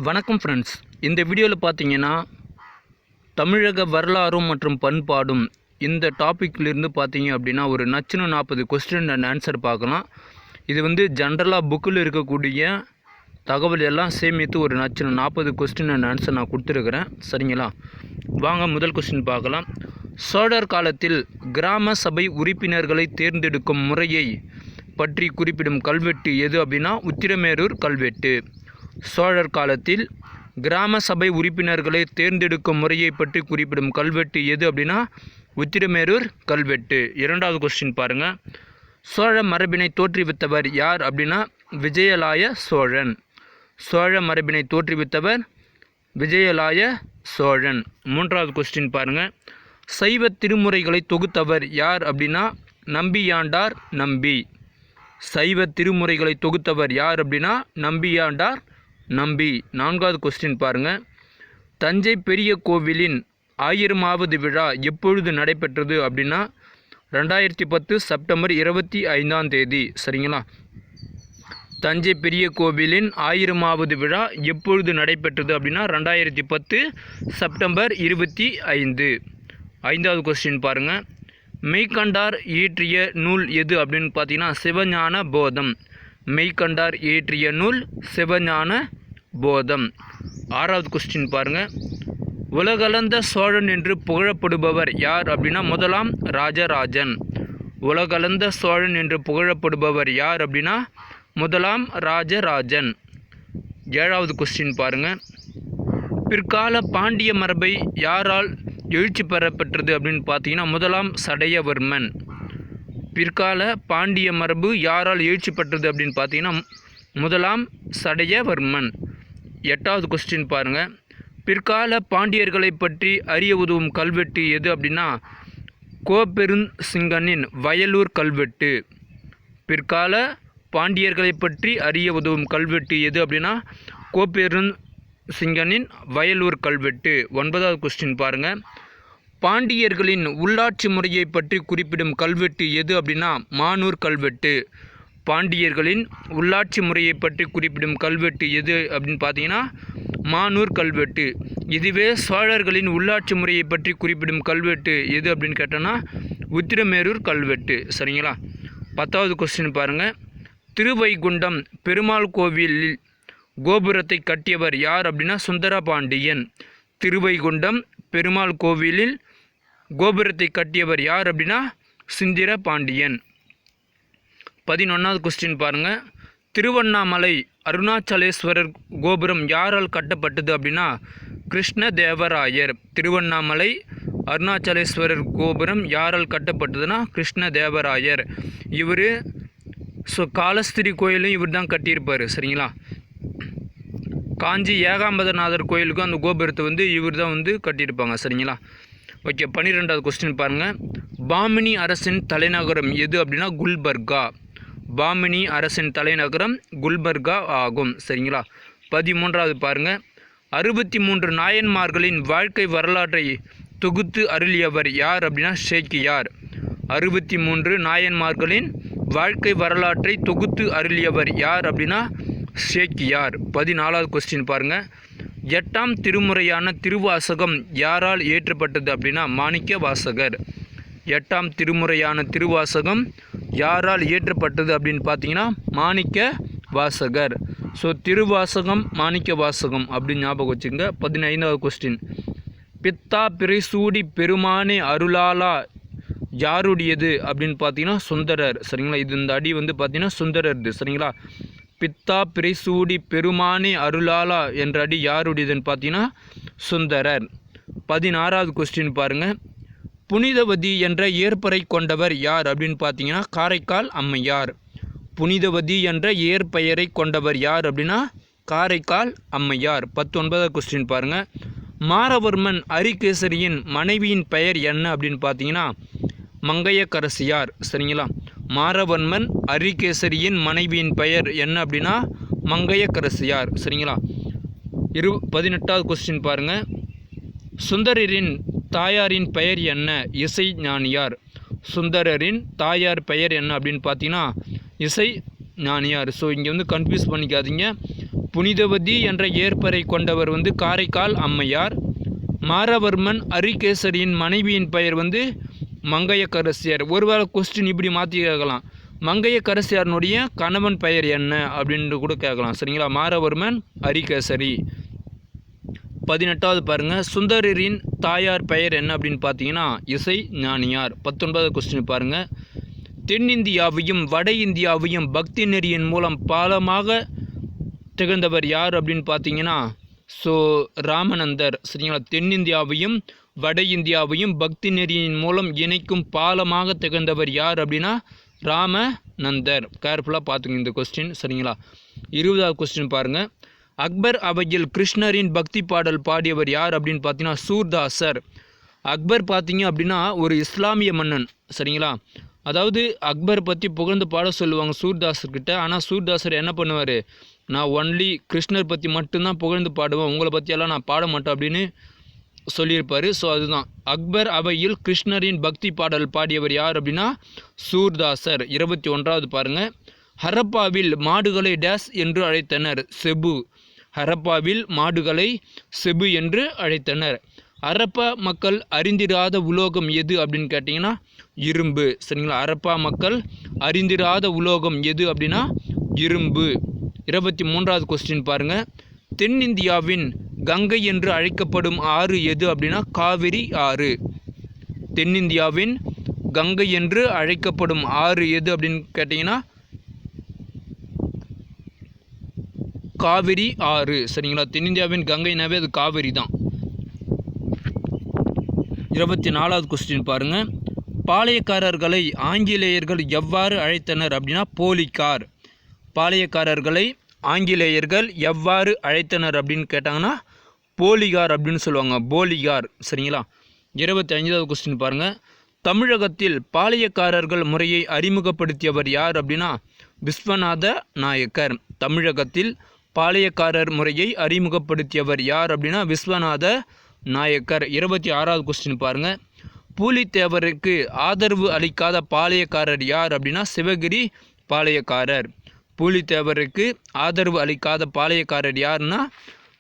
வணக்கம் ஃப்ரெண்ட்ஸ். இந்த வீடியோவில் பார்த்தீங்கன்னா தமிழக வரலாறும் மற்றும் பண்பாடும் இந்த டாப்பிக்லேருந்து பார்த்தீங்க அப்படின்னா ஒரு நச்சுன்னு 40 கொஸ்டின் அண்ட் ஆன்சர் பார்க்கலாம். இது வந்து ஜென்ரலாக புக்கில் இருக்கக்கூடிய தகவல் எல்லாம் சேமித்து ஒரு நச்சுன்னு 40 கொஸ்டின் அண்ட் ஆன்சர் நான் கொடுத்துருக்குறேன். சரிங்களா? வாங்க முதல் கொஸ்டின் பார்க்கலாம். சோழர் காலத்தில் கிராம சபை உறுப்பினர்களை தேர்ந்தெடுக்கும் முறையை பற்றி குறிப்பிடும் கல்வெட்டு எது அப்படின்னா உத்திரமேரூர் கல்வெட்டு. சோழர் காலத்தில் கிராம சபை உறுப்பினர்களை தேர்ந்தெடுக்கும் முறையை பற்றி குறிப்பிடும் கல்வெட்டு எது அப்படின்னா உத்திரமேரூர் கல்வெட்டு. இரண்டாவது கொஸ்டின் பாருங்கள். சோழ மரபினை தோற்றுவித்தவர் யார் அப்படின்னா விஜயலாய சோழன். சோழ மரபினை தோற்றுவித்தவர் விஜயலாய சோழன். மூன்றாவது கொஸ்டின் பாருங்கள். சைவ திருமுறைகளை தொகுத்தவர் யார் அப்படின்னா நம்பியாண்டார் நம்பி. சைவ திருமுறைகளை தொகுத்தவர் யார் அப்படின்னா நம்பியாண்டார் நம்பி. நான்காவது கொஸ்டின் பாருங்கள். தஞ்சை பெரிய கோவிலின் 1000வது விழா எப்பொழுது நடைபெற்றது அப்படின்னா 2010 செப்டம்பர் 25. சரிங்களா? தஞ்சை பெரிய கோவிலின் 1000வது விழா எப்பொழுது நடைபெற்றது அப்படின்னா 2010 செப்டம்பர் 25. ஐந்தாவது கொஸ்டின் பாருங்கள். மெய்கண்டார் இயற்றிய நூல் எது அப்படின்னு பார்த்தீங்கன்னா சிவஞான போதம். மெய்கண்டார் இயற்றிய நூல் சிவஞான போதம். ஆறாவது கொஸ்டின் பாருங்கள். உலகளந்த சோழன் என்று புகழப்படுபவர் யார் அப்படின்னா முதலாம் ராஜராஜன். உலகளந்த சோழன் என்று புகழப்படுபவர் யார் அப்படின்னா முதலாம் ராஜராஜன். ஏழாவது கொஸ்டின் பாருங்கள். பிற்கால பாண்டிய மரபை யாரால் எழுச்சி பெறப்பெற்றது அப்படின்னு பார்த்தீங்கன்னா முதலாம் சடையவர்மன். பிற்கால பாண்டிய மரபு யாரால் எழுச்சி பெற்றது அப்படின்னு பார்த்தீங்கன்னா முதலாம் சடையவர்மன். எட்டாவது கொஸ்டின் பாருங்கள். பிற்கால பாண்டியர்களை பற்றி அறிய உதவும் கல்வெட்டு எது அப்படின்னா கோப்பெருஞ்சிங்கனின் வயலூர் கல்வெட்டு. பிற்கால பாண்டியர்களை பற்றி அறிய உதவும் கல்வெட்டு எது அப்படின்னா கோப்பெருஞ்சிங்கனின் வயலூர் கல்வெட்டு. ஒன்பதாவது கொஸ்டின் பாருங்கள். பாண்டியர்களின் உள்ளாட்சி முறையை பற்றி குறிப்பிடும் கல்வெட்டு எது அப்படின்னா மானூர் கல்வெட்டு. பாண்டியர்களின் உள்ளாட்சி முறையை பற்றி குறிப்பிடும் கல்வெட்டு எது அப்படின்னு பார்த்தீங்கன்னா மானூர் கல்வெட்டு. இதுவே சோழர்களின் உள்ளாட்சி முறையை பற்றி குறிப்பிடும் கல்வெட்டு எது அப்படின்னு கேட்டோன்னா உத்திரமேரூர் கல்வெட்டு. சரிங்களா? 10வது கொஸ்டின் பாருங்கள். திருவைகுண்டம் பெருமாள் கோவிலில் கோபுரத்தை கட்டியவர் யார் அப்படின்னா சுந்தரபாண்டியன். திருவைகுண்டம் பெருமாள் கோவிலில் கோபுரத்தை கட்டியவர் யார் அப்படின்னா சுந்தரபாண்டியன். 11வது கொஸ்டின் பாருங்கள். திருவண்ணாமலை அருணாச்சலேஸ்வரர் கோபுரம் யாரால் கட்டப்பட்டது அப்படின்னா கிருஷ்ணதேவராயர். திருவண்ணாமலை அருணாச்சலேஸ்வரர் கோபுரம் யாரால் கட்டப்பட்டதுன்னா கிருஷ்ணதேவராயர். இவர் காலஸ்திரி கோயிலும் இவர் தான் கட்டியிருப்பார். சரிங்களா? காஞ்சி ஏகாம்பரநாதர் கோயிலுக்கும் அந்த கோபுரத்தை வந்து இவர் தான் வந்து கட்டியிருப்பாங்க. சரிங்களா? ஓகே. 12வது கொஸ்டின் பாருங்கள். பாமினி அரசின் தலைநகரம் எது அப்படின்னா குல்பர்கா. பாமினி அரசின் தலைநகரம் குல்பர்கா ஆகும். சரிங்களா? 13வது பாருங்கள். 63 நாயன்மார்களின் வாழ்க்கை வரலாற்றை தொகுத்து அருளியவர் யார் அப்படின்னா சேக்கியார். 63 நாயன்மார்களின் வாழ்க்கை வரலாற்றை தொகுத்து அருளியவர் யார் அப்படின்னா சேக்கியார். 14வது கொஸ்டின் பாருங்கள். 8ஆம் திருமுறையான திருவாசகம் யாரால் இயற்றப்பட்டது அப்படின்னா மாணிக்க வாசகர். 8ஆம் திருமுறையான திருவாசகம் யாரால் இயற்றப்பட்டது அப்படின்னு பார்த்தீங்கன்னா மாணிக்க வாசகர். ஸோ திருவாசகம் மாணிக்க வாசகம் அப்படின்னு ஞாபகம் வச்சுங்க. 15வது கொஸ்டின். பித்தா பிறைசூடி பெருமானே அருளாலா யாருடையது அப்படின்னு பார்த்தீங்கன்னா சுந்தரர். சரிங்களா? இது இந்த அடி வந்து பார்த்தீங்கன்னா சுந்தரர்து. சரிங்களா? பித்தா பிறைசூடி பெருமானே அருளாலா என்ற அடி யாருடையதுன்னு பார்த்தீங்கன்னா சுந்தரர். 16வது கொஸ்டின் பாருங்கள். புனிதவதி என்ற இயற்பெயரை கொண்டவர் யார் அப்படின்னு பார்த்தீங்கன்னா காரைக்கால் அம்மையார். புனிதவதி என்ற இயற்பெயரை கொண்டவர் யார் அப்படின்னா காரைக்கால் அம்மையார். 19வது கொஸ்டின் பாருங்கள். மாரவர்மன் அரிகேசரியின் மனைவியின் பெயர் என்ன அப்படின்னு பார்த்தீங்கன்னா மங்கையக்கரசியார். சரிங்களா? மாரவர்மன் அரிகேசரியின் மனைவியின் பெயர் என்ன அப்படின்னா மங்கையக்கரசியார். சரிங்களா? 18வது கொஸ்டின் பாருங்கள். சுந்தரரின் தாயாரின் பெயர் என்ன? இசை ஞானியார். சுந்தரரின் தாயார் பெயர் என்ன அப்படின்னு பார்த்தீங்கன்னா இசை ஞானியார். ஸோ இங்கே வந்து கன்ஃபியூஸ் பண்ணிக்காதீங்க. புனிதவதி என்ற ஏற்பரை கொண்டவர் வந்து காரைக்கால் அம்மையார். மாரவர்மன் அரிகேசரியின் மனைவியின் பெயர் வந்து மங்கையக்கரசியார். ஒருவேளை கொஸ்டின் இப்படி மாற்றி கேட்கலாம், மங்கையக்கரசியாரனுடைய கணவன் பெயர் என்ன அப்படின்ட்டு கூட கேட்கலாம். சரிங்களா, மாரவர்மன் அரிகேசரி. 18வது பாருங்கள், சுந்தரரின் தாயார் பெயர் என்ன அப்படின்னு பார்த்தீங்கன்னா இசை ஞானியார். 19வது கொஸ்டின் பாருங்கள், தென்னிந்தியாவையும் வட இந்தியாவையும் பக்தி நெறியின் மூலம் பாலமாக திகழ்ந்தவர் யார் அப்படின்னு பார்த்தீங்கன்னா ராமநந்தர். சரிங்களா, தென்னிந்தியாவையும் வட இந்தியாவையும் பக்தி நெறியின் மூலம் இணைக்கும் பாலமாக திகழ்ந்தவர் யார் அப்படின்னா ராமநந்தர். கேர்ஃபுல்லாக பார்த்துங்க இந்த கொஸ்டின். சரிங்களா, 20வது கொஸ்டின் பாருங்கள், அக்பர் அவையில் கிருஷ்ணரின் பக்தி பாடல் பாடியவர் யார் அப்படின்னு பார்த்தீங்கன்னா சூர்தாசர். அக்பர் பார்த்தீங்க அப்படின்னா ஒரு இஸ்லாமிய மன்னன். சரிங்களா, அதாவது அக்பர் பற்றி புகழ்ந்து பாட சொல்லுவாங்க சூர்தாசர்கிட்ட. ஆனால் சூர்தாசர் என்ன பண்ணுவார், நான் ஒன்லி கிருஷ்ணர் பற்றி மட்டும்தான் புகழ்ந்து பாடுவேன், உங்களை பற்றியெல்லாம் நான் பாட மாட்டேன் அப்படின்னு சொல்லியிருப்பார். ஸோ அதுதான் அக்பர் அவையில் கிருஷ்ணரின் பக்தி பாடல் பாடியவர் யார் அப்படின்னா சூர்தாசர். 21வது பாருங்கள், ஹரப்பாவில் மாடுகளை டேஸ் என்று அழைத்தனர் செபு. ஹரப்பாவில் மாடுகளை செபு என்று அழைத்தனர். ஹரப்பா மக்கள் அறிந்திராத உலோகம் எது அப்படின்னு கேட்டிங்கன்னா இரும்பு. சரிங்களா, ஹரப்பா மக்கள் அறிந்திராத உலோகம் எது அப்படின்னா இரும்பு. 23வது கொஸ்டின் பாருங்கள், தென்னிந்தியாவின் கங்கை என்று அழைக்கப்படும் ஆறு எது அப்படின்னா காவிரி ஆறு. தென்னிந்தியாவின் கங்கை என்று அழைக்கப்படும் ஆறு எது அப்படின்னு கேட்டிங்கன்னா காவிரி ஆறு. சரிங்களா, தென்னிந்தியாவின் கங்கைனாவே அது காவிரி தான். 24வது கொஸ்டின் பாருங்கள், பாளையக்காரர்களை ஆங்கிலேயர்கள் எவ்வாறு அழைத்தனர் அப்படின்னா போலிக்கார். பாளையக்காரர்களை ஆங்கிலேயர்கள் எவ்வாறு அழைத்தனர் அப்படின்னு கேட்டாங்கன்னா போலிகார் அப்படின்னு சொல்லுவாங்க, போலிகார். சரிங்களா, 25வது கொஸ்டின் பாருங்கள், தமிழகத்தில் பாளையக்காரர்கள் முறையை அறிமுகப்படுத்தியவர் யார் அப்படின்னா விஸ்வநாத நாயக்கர். தமிழகத்தில் பாளையக்காரர் முறையை அறிமுகப்படுத்தியவர் யார் அப்படின்னா விஸ்வநாத நாயக்கர். 26வது கொஸ்டின் பாருங்கள், பூலித்தேவருக்கு ஆதரவு அளிக்காத பாளையக்காரர் யார் அப்படின்னா சிவகிரி பாளையக்காரர். பூலித்தேவருக்கு ஆதரவு அளிக்காத பாளையக்காரர் யாருன்னா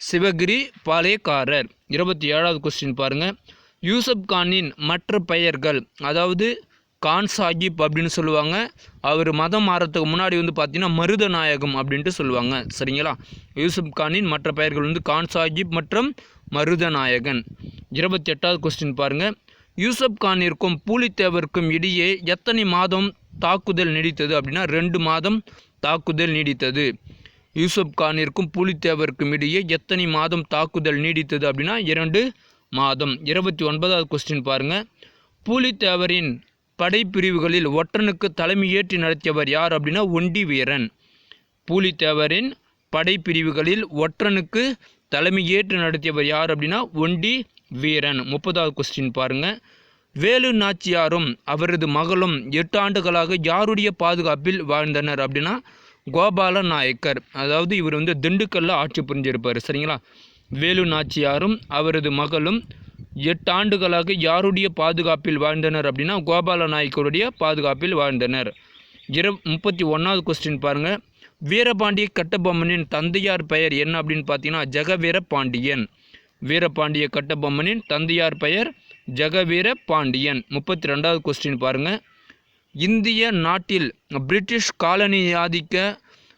சிவகிரி பாளையக்காரர். 27வது கொஸ்டின் பாருங்கள், யூசப் கானின் மற்ற பெயர்கள், அதாவது கான் சாஹிப் அப்படின்னு சொல்லுவாங்க. அவர் மதம் மாறத்துக்கு முன்னாடி வந்து பார்த்தீங்கன்னா மருதநாயகம் அப்படின்ட்டு சொல்லுவாங்க. சரிங்களா, யூசுப் கானின் மற்ற பெயர்கள் வந்து கான் சாஹிப் மற்றும் மருதநாயகன். 28வது கொஸ்டின் பாருங்கள், யூசப் கானிற்கும் பூலித்தேவருக்கும் இடையே எத்தனை மாதம் தாக்குதல் நீடித்தது அப்படின்னா 2 மாதம் தாக்குதல் நீடித்தது. யூசப் கானிற்கும் பூலித்தேவருக்கும் இடையே எத்தனை மாதம் தாக்குதல் நீடித்தது அப்படின்னா 2 மாதம். 29வது கொஸ்டின் பாருங்கள், பூலித்தேவரின் படைப்பிரிவுகளில் ஒற்றனுக்கு தலைமையேற்று நடத்தியவர் யார் அப்படின்னா ஒண்டி வீரன். பூலித்தேவரின் படைப்பிரிவுகளில் ஒற்றனுக்கு தலைமையேற்று நடத்தியவர் யார் அப்படின்னா ஒண்டி வீரன். 30வது கொஸ்டின் பாருங்கள், வேலு நாச்சியாரும் அவரது மகளும் 8 ஆண்டுகளாக யாருடைய பாதுகாப்பில் வாழ்ந்தனர் அப்படின்னா கோபால நாயக்கர். அதாவது இவர் வந்து திண்டுக்கல்ல ஆட்சி புரிஞ்சிருப்பார். சரிங்களா, வேலு நாச்சியாரும் அவரது மகளும் 8 ஆண்டுகளாக யாருடைய பாதுகாப்பில் வாழ்ந்தனர் அப்படின்னா கோபால நாயக்கருடைய பாதுகாப்பில் வாழ்ந்தனர். 31வது கொஸ்டின் பாருங்கள், வீரபாண்டிய கட்டபொம்மனின் தந்தையார் பெயர் என்ன அப்படின்னு பார்த்தீங்கன்னா ஜெகவீர பாண்டியன். வீரபாண்டிய கட்டபொம்மனின் தந்தையார் பெயர் ஜெகவீர பாண்டியன். 32வது கொஸ்டின் பாருங்கள், இந்திய நாட்டில் பிரிட்டிஷ் காலனி ஆதிக்க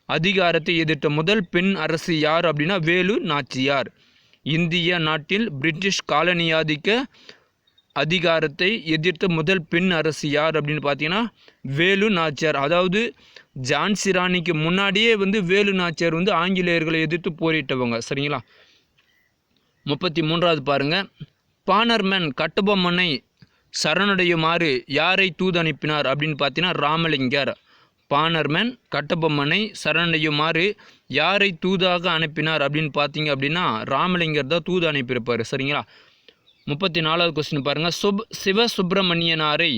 அதிகாரத்தை எதிர்த்த முதல் பெண் அரசு யார் அப்படின்னா வேலு நாச்சியார். இந்திய நாட்டில் பிரிட்டிஷ் காலனி ஆதிக்க அதிகாரத்தை எதிர்த்த முதல் பெண் அரசு யார் அப்படின்னு பார்த்தீங்கன்னா வேலு நாச்சியார். அதாவது ஜான்சி ராணிக்கு முன்னாடியே வந்து வேலு நாச்சியார் வந்து ஆங்கிலேயர்களை எதிர்த்து போரிட்டவங்க. சரிங்களா, 33வது பாருங்கள், பானர்மன் கட்டபொம்மனை சரணடையுமாறு யாரை தூது அனுப்பினார் அப்படின்னு பார்த்தீங்கன்னா ராமலிங்கர். பானர்மன் கட்டபொம்மனை சரணடையுமாறு யாரை தூதாக அனுப்பினார் அப்படின்னு பார்த்தீங்க அப்படின்னா ராமலிங்கர் தான் தூது அனுப்பியிருப்பார். சரிங்களா, 34வது கொஸ்டின் பாருங்கள், சிவசுப்பிரமணியனாரை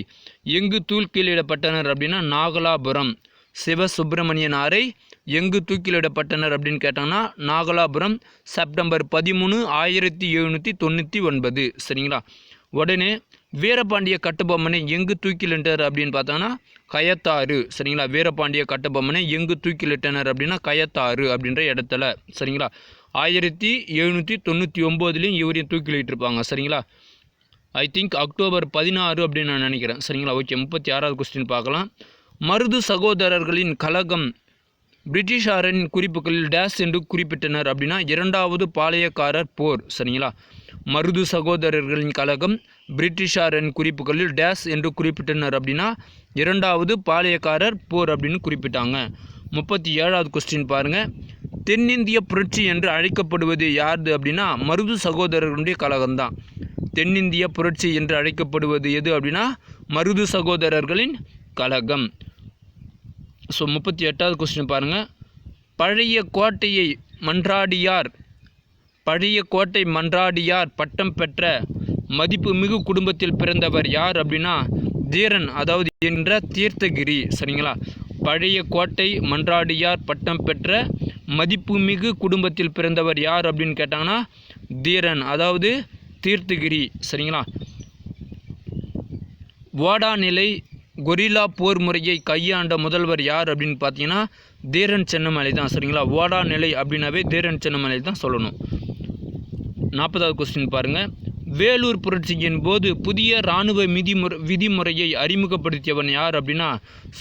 எங்கு தூக்கிலிடப்பட்டனர் அப்படின்னா நாகலாபுரம். சிவசுப்பிரமணியனாரை எங்கு தூக்கிலிடப்பட்டனர் அப்படின்னு கேட்டாங்கன்னா நாகலாபுரம், செப்டம்பர் 13, 1799. சரிங்களா, உடனே வீரபாண்டிய கட்டபொம்மனை எங்கு தூக்கிலிட்டார் அப்படின்னு பார்த்தாங்கன்னா கயத்தாறு. சரிங்களா, வீரபாண்டிய கட்டபொம்மனை எங்கு தூக்கிலிட்டனர் அப்படின்னா கயத்தாறு அப்படின்ற இடத்துல. சரிங்களா, 1799 இவரையும் தூக்கிலிட்டிருப்பாங்க. சரிங்களா, ஐ திங்க் அக்டோபர் 16 அப்படின்னு நான் நினைக்கிறேன். சரிங்களா, ஓகே. 36வது கொஸ்டின் பார்க்கலாம். மருது சகோதரர்களின் கழகம் பிரிட்டிஷாரின் குறிப்புகளில் டேஸ் என்று குறிப்பிட்டனர் அப்படின்னா இரண்டாவது பாளையக்காரர் போர். சரிங்களா, மருது சகோதரர்களின் கழகம் பிரிட்டிஷாரின் குறிப்புகளில் டேஸ் என்று குறிப்பிட்டனர் அப்படின்னா இரண்டாவது பாளையக்காரர் போர் அப்படின்னு குறிப்பிட்டாங்க. 37வது கொஸ்டின் பாருங்கள். தென்னிந்திய புரட்சி என்று அழைக்கப்படுவது யாருது அப்படின்னா மருது சகோதரர்களுடைய கழகம்தான். தென்னிந்திய புரட்சி என்று அழைக்கப்படுவது எது அப்படின்னா மருது சகோதரர்களின் கழகம். ஸோ 38வது கொஸ்டின் பாருங்கள். பழைய கோட்டை மன்றாடியார் பட்டம் பெற்ற மதிப்புமிகு குடும்பத்தில் பிறந்தவர் யார் அப்படின்னா தீரன், அதாவது என்ற தீர்த்தகிரி. சரிங்களா, பழைய கோட்டை மன்றாடியார் பட்டம் பெற்ற மதிப்புமிகு குடும்பத்தில் பிறந்தவர் யார் அப்படின்னு கேட்டாங்கன்னா தீரன், அதாவது தீர்த்தகிரி. சரிங்களா, ஓடாநிலை கொரில்லா போர் முறையை கையாண்ட முதல்வர் யார் அப்படின்னு பார்த்தீங்கன்னா தீரன் சின்னமலை தான். சரிங்களா, ஓடாநிலை அப்படின்னாவே தீரன் சின்னமலை தான் சொல்லணும். 40வது கொஸ்டின் பாருங்கள். வேலூர் புரட்சியின் போது புதிய இராணுவ விதிமுறையை அறிமுகப்படுத்தியவன் யார் அப்படின்னா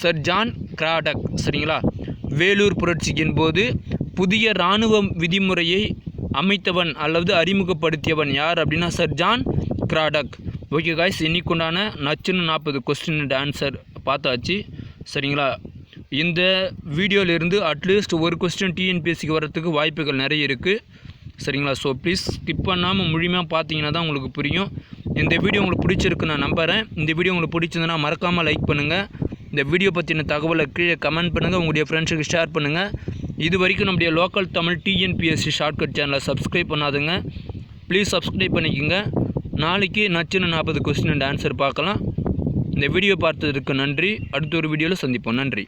சர் ஜான் கிராடக். சரிங்களா, வேலூர் புரட்சியின் போது புதிய இராணுவ விதிமுறையை அமைத்தவன் அல்லது அறிமுகப்படுத்தியவன் யார் அப்படின்னா sir John Cradock. Okay guys, இன்னைக்குண்டான நச்சுன்னு 40 கொஸ்டின் ஆன்சர் பார்த்தாச்சு. சரிங்களா, இந்த வீடியோவிலிருந்து அட்லீஸ்ட் ஒரு கொஸ்டின் டிஎன்பிஎஸ்சிக்கு வரத்துக்கு வாய்ப்புகள் நிறைய இருக்குது. சரிங்களா, ஸோ ப்ளீஸ் ஸ்கிப் பண்ணாமல் முழுமையாக பார்த்தீங்கன்னா தான் உங்களுக்கு புரியும். இந்த வீடியோ உங்களுக்கு பிடிச்சிருக்கு நான் நம்புகிறேன். இந்த வீடியோ உங்களுக்கு பிடிச்சிருந்தனா மறக்காமல் லைக் பண்ணுங்கள். இந்த வீடியோ பற்றின தகவலை கீழே கமெண்ட் பண்ணுங்கள், உங்களுடைய ஃப்ரெண்ட்ஸுக்கு ஷேர் பண்ணுங்கள். இது வரைக்கும் நம்முடைய லோக்கல் தமிழ் டிஎன்பிஎஸ்சி ஷார்ட்கட் சேனலை சப்ஸ்கிரைப் பண்ணாதுங்க, ப்ளீஸ் சப்ஸ்கிரைப் பண்ணிக்கோங்க. நாளைக்கு நச்சுன்னு 40 கொஸ்டின் அண்ட் ஆன்சர் பார்க்கலாம். இந்த வீடியோ பார்த்ததற்கு நன்றி. அடுத்த ஒரு வீடியோவில் சந்திப்போம். நன்றி.